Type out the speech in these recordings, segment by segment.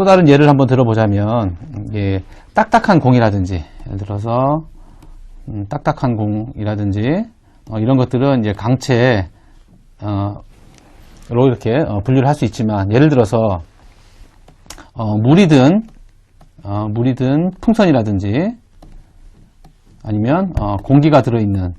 또 다른 예를 한번 들어보자면, 이게 딱딱한 공이라든지, 예를 들어서, 딱딱한 공이라든지, 이런 것들은 이제 강체로 이렇게 분류를 할 수 있지만, 예를 들어서, 물이 든 풍선이라든지, 아니면, 공기가 들어있는,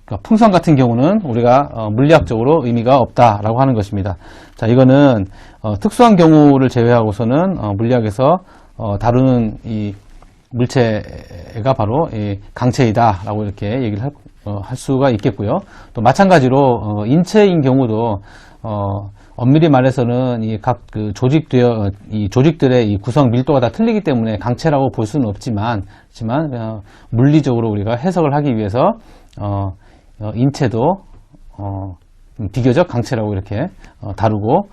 그러니까 풍선 같은 경우는 우리가 물리학적으로 의미가 없다라고 하는 것입니다. 자, 이거는 특수한 경우를 제외하고서는 물리학에서 다루는 이 물체가 바로 이 강체이다라고 이렇게 얘기를 할 수가 있겠고요. 또 마찬가지로 인체인 경우도 엄밀히 말해서는 이 각 그 조직들의 이 구성 밀도가 다 틀리기 때문에 강체라고 볼 수는 없지만 물리적으로 우리가 해석을 하기 위해서 인체도 비교적 강체라고 이렇게 다루고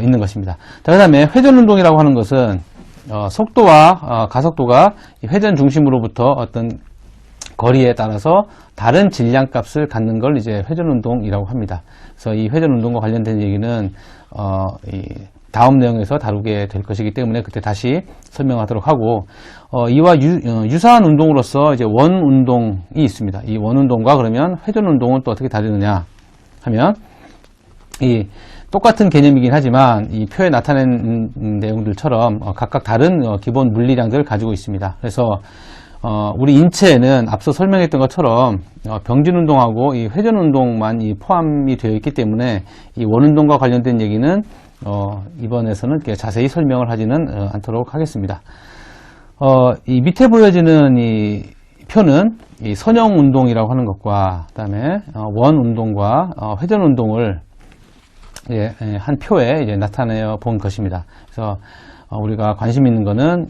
있는 것입니다. 자, 그 다음에 회전운동이라고 하는 것은 속도와 가속도가 회전 중심으로부터 어떤 거리에 따라서 다른 질량값을 갖는 걸 이제 회전운동이라고 합니다. 그래서 이 회전운동과 관련된 얘기는 다음 내용에서 다루게 될 것이기 때문에 그때 다시 설명하도록 하고, 이와 유사한 운동으로서 이제 원운동이 있습니다. 이 원운동과 그러면 회전운동은 또 어떻게 다르느냐 하면, 이 똑같은 개념이긴 하지만 이 표에 나타낸 내용들처럼 각각 다른 기본 물리량들을 가지고 있습니다. 그래서 우리 인체에는 앞서 설명했던 것처럼 병진운동하고 이 회전운동만 포함이 되어 있기 때문에 이 원운동과 관련된 얘기는 이번에서는 자세히 설명을 하지는 않도록 하겠습니다. 이 밑에 보여지는 이 표는 이 선형운동이라고 하는 것과 그다음에 원운동과 회전운동을 한 표에 이제 나타내어 본 것입니다. 그래서 우리가 관심 있는 거는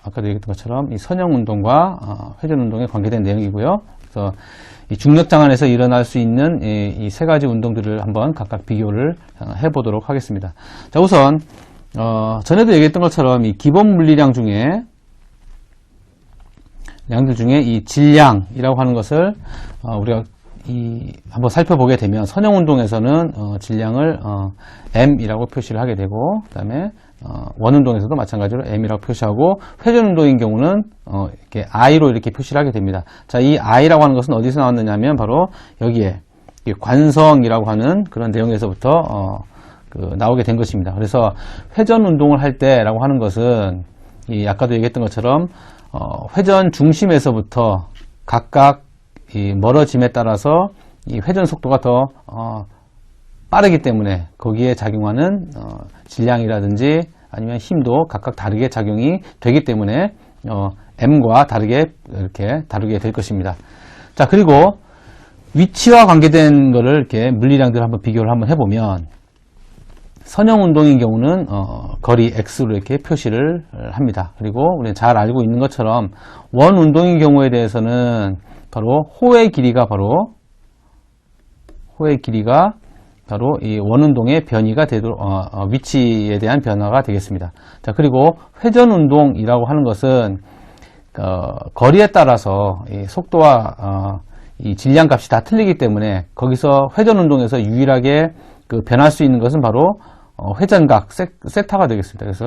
아까도 얘기했던 것처럼 이 선형운동과 회전운동에 관계된 내용이고요. 그래서 이 중력장 안에서 일어날 수 있는 이 세 가지 운동들을 한번 각각 비교를 해보도록 하겠습니다. 자, 우선 전에도 얘기했던 것처럼 이 기본 물리량 중에 량들 중에 이 질량이라고 하는 것을 우리가 한번 살펴보게 되면 선형운동에서는 질량을 M이라고 표시를 하게 되고, 그 다음에 원운동에서도 마찬가지로 M이라고 표시하고, 회전운동인 경우는 이렇게 I로 이렇게 표시를 하게 됩니다. 자, 이 I라고 하는 것은 어디서 나왔느냐 하면 바로 여기에 관성이라고 하는 그런 내용에서부터 나오게 된 것입니다. 그래서 회전운동을 할 때라고 하는 것은 아까도 얘기했던 것처럼 회전 중심에서부터 각각 멀어짐에 따라서 이 회전 속도가 더 빠르기 때문에 거기에 작용하는 질량이라든지 아니면 힘도 각각 다르게 작용이 되기 때문에 M과 다르게 이렇게 다루게 될 것입니다. 자, 그리고 위치와 관계된 거를 이렇게 물리량들 한번 비교를 한번 해보면, 선형 운동인 경우는 거리 X로 이렇게 표시를 합니다. 그리고 우리는 잘 알고 있는 것처럼 원 운동인 경우에 대해서는 바로 호의 길이가 이 원운동의 변이가 되도록 위치에 대한 변화가 되겠습니다. 자, 그리고 회전 운동이라고 하는 것은 거리에 따라서 이 속도와 이 질량 값이 다 틀리기 때문에 거기서 회전 운동에서 유일하게 변할 수 있는 것은 바로 회전각 세타가 되겠습니다. 그래서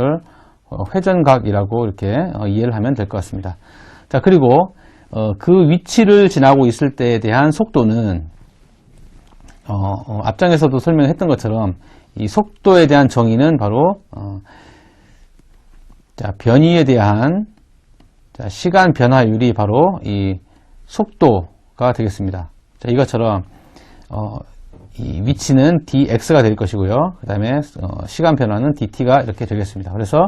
회전각이라고 이렇게 이해를 하면 될 것 같습니다. 자, 그리고 그 위치를 지나고 있을 때에 대한 속도는 앞장에서도 설명했던 것처럼 이 속도에 대한 정의는 바로 변이에 대한 시간 변화율이 바로 이 속도가 되겠습니다. 자, 이것처럼 이 위치는 dx가 될 것이고요. 그 다음에 시간 변화는 dt가 이렇게 되겠습니다. 그래서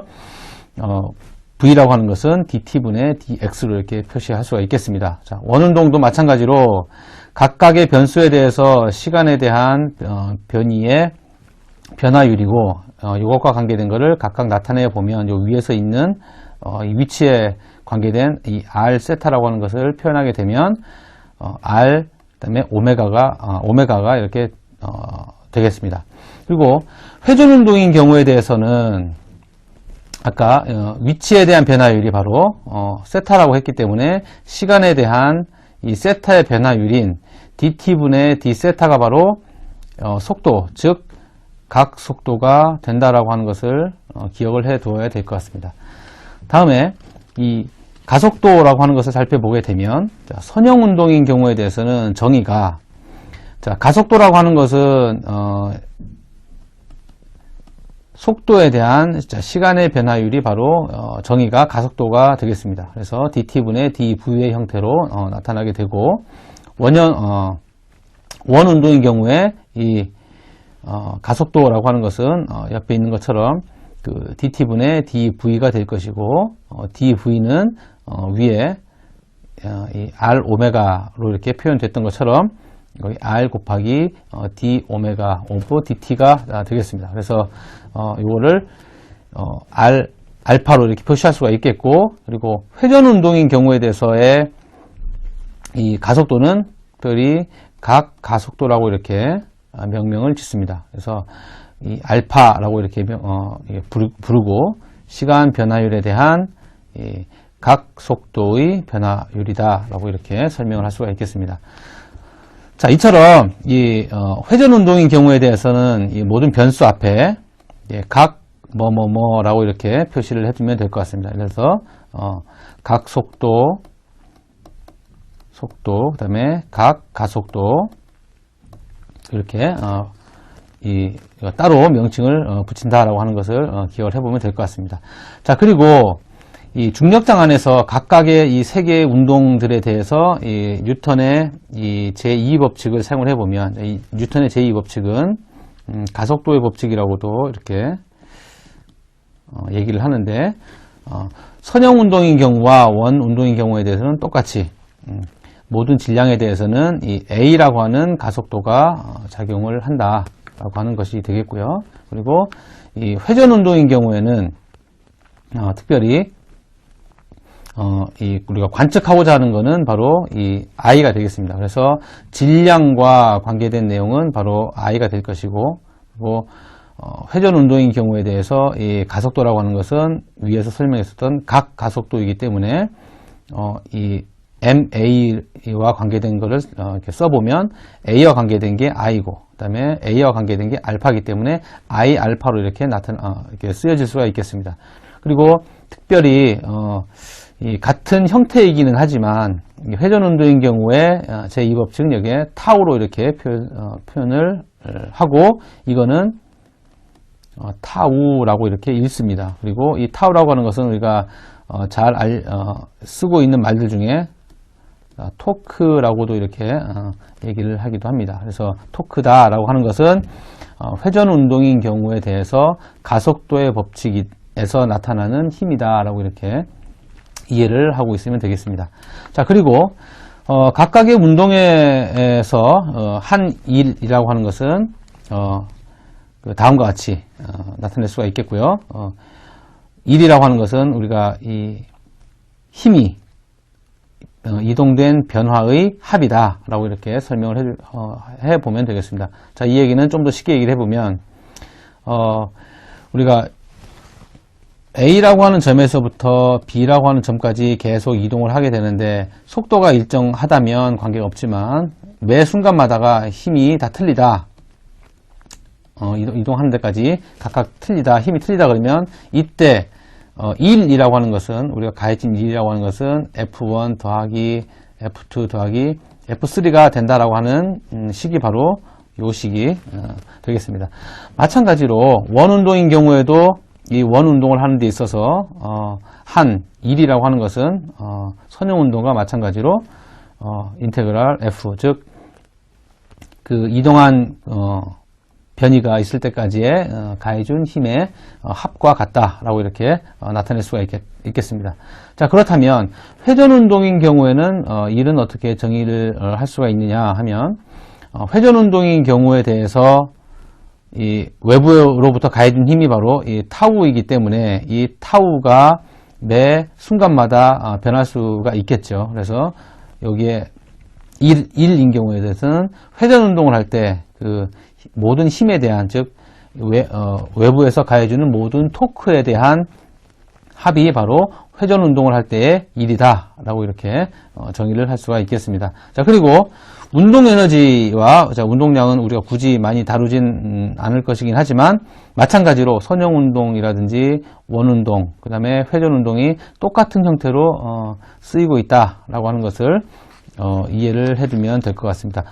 v라고 하는 것은 dt분의 dx로 이렇게 표시할 수가 있겠습니다. 자, 원운동도 마찬가지로 각각의 변수에 대해서 시간에 대한 변이의 변화율이고, 이것과 관계된 것을 각각 나타내 보면 요 위에서 있는 이 위치에 관계된 이 r 세타라고 하는 것을 표현하게 되면 r 그다음에 오메가가 이렇게 되겠습니다. 그리고 회전 운동인 경우에 대해서는 아까 위치에 대한 변화율이 바로 세타라고 했기 때문에 시간에 대한 이 세타의 변화율인 dt분의 d세타가 바로 속도, 즉 각 속도가 된다라고 하는 것을 기억을 해 두어야 될 것 같습니다. 다음에 이 가속도라고 하는 것을 살펴보게 되면, 선형 운동인 경우에 대해서는 정의가, 가속도라고 하는 것은 속도에 대한 시간의 변화율이 바로 정의가 가속도가 되겠습니다. 그래서 dt분의 dv의 형태로 나타나게 되고, 원 운동인 경우에 이 가속도라고 하는 것은 옆에 있는 것처럼 그 dt분의 dv가 될 것이고, dv는 위에 이 r 오메가로 이렇게 표현됐던 것처럼 여기 r 곱하기 d 오메가 오브 dt가 되겠습니다. 그래서 이거를 알파로 이렇게 표시할 수가 있겠고, 그리고 회전 운동인 경우에 대해서의 이 가속도는 특별히 각 가속도라고 이렇게 명명을 짓습니다. 그래서 이 알파라고 이렇게 부르고, 시간 변화율에 대한 이 각 속도의 변화율이다라고 이렇게 설명을 할 수가 있겠습니다. 자, 이처럼 이 회전 운동인 경우에 대해서는 이 모든 변수 앞에 각 뭐뭐뭐라고 이렇게 표시를 해두면 될 것 같습니다. 그래서 각 속도, 그다음에 각 가속도 이렇게 따로 명칭을 붙인다라고 하는 것을 기억을 해보면 될 것 같습니다. 자, 그리고 이 중력장 안에서 각각의 이 세 개의 운동들에 대해서 이 뉴턴의 이 제2 법칙을 사용을 해보면, 이 뉴턴의 제2 법칙은 가속도의 법칙이라고도 이렇게 얘기를 하는데, 선형 운동인 경우와 원 운동인 경우에 대해서는 똑같이 모든 질량에 대해서는 이 A라고 하는 가속도가 작용을 한다라고 하는 것이 되겠고요. 그리고 이 회전 운동인 경우에는 특별히 우리가 관측하고자 하는 것은 바로 이 I가 되겠습니다. 그래서 질량과 관계된 내용은 바로 I가 될 것이고, 그리고 회전 운동인 경우에 대해서 이 가속도라고 하는 것은 위에서 설명했었던 각 가속도이기 때문에 이 MA와 관계된 것을 이렇게 써보면 A와 관계된 게 I고, 그 다음에 A와 관계된 게 알파이기 때문에 I 알파로 이렇게 이렇게 쓰여질 수가 있겠습니다. 그리고 특별히 이 같은 형태이기는 하지만 회전 운동인 경우에 제2 법칙 여기에 타우로 이렇게 표현을 하고, 이거는 타우라고 이렇게 읽습니다. 그리고 이 타우라고 하는 것은 우리가 잘 쓰고 있는 말들 중에 토크라고도 이렇게 얘기를 하기도 합니다. 그래서 토크다라고 하는 것은 회전 운동인 경우에 대해서 가속도의 법칙에서 나타나는 힘이다라고 이렇게 이해를 하고 있으면 되겠습니다. 자, 그리고 각각의 운동에서 한 일이라고 하는 것은 다음과 같이 나타낼 수가 있겠고요. 일이라고 하는 것은 우리가 이 힘이 이동된 변화의 합이다라고 이렇게 설명을 해보면 되겠습니다. 자, 이 얘기는 좀 더 쉽게 얘기를 해보면, 우리가 A라고 하는 점에서부터 B라고 하는 점까지 계속 이동을 하게 되는데, 속도가 일정하다면 관계가 없지만 매 순간마다가 힘이 다 틀리다. 이동하는 데까지 각각 틀리다, 힘이 틀리다 그러면 이때 1이라고 하는 것은, 우리가 가해진 1이라고 하는 것은 F1 더하기 F2 더하기 F3가 된다라고 하는 식이 바로 요 식이 되겠습니다. 마찬가지로 원 운동인 경우에도 이 원 운동을 하는 데 있어서 한 1이라고 하는 것은 선형 운동과 마찬가지로 인테그랄 F, 즉 그 이동한 변이가 있을 때까지의 가해준 힘의 합과 같다라고 이렇게 나타낼 수가 있겠습니다. 자, 그렇다면 회전 운동인 경우에는 일은 어떻게 정의를 할 수가 있느냐 하면, 회전 운동인 경우에 대해서 이 외부로부터 가해준 힘이 바로 이 타우이기 때문에 이 타우가 매 순간마다 변할 수가 있겠죠. 그래서 여기에 1인 경우에 대해서는 회전 운동을 할 때 그 모든 힘에 대한, 즉 외부에서 가해주는 모든 토크에 대한 합이 바로 회전 운동을 할 때의 일이다 라고 이렇게 정의를 할 수가 있겠습니다. 자, 그리고 운동 에너지와 운동량은 우리가 굳이 많이 다루진 않을 것이긴 하지만 마찬가지로 선형 운동이라든지 원운동, 그 다음에 회전 운동이 똑같은 형태로 쓰이고 있다라고 하는 것을 이해를 해두면 될 것 같습니다.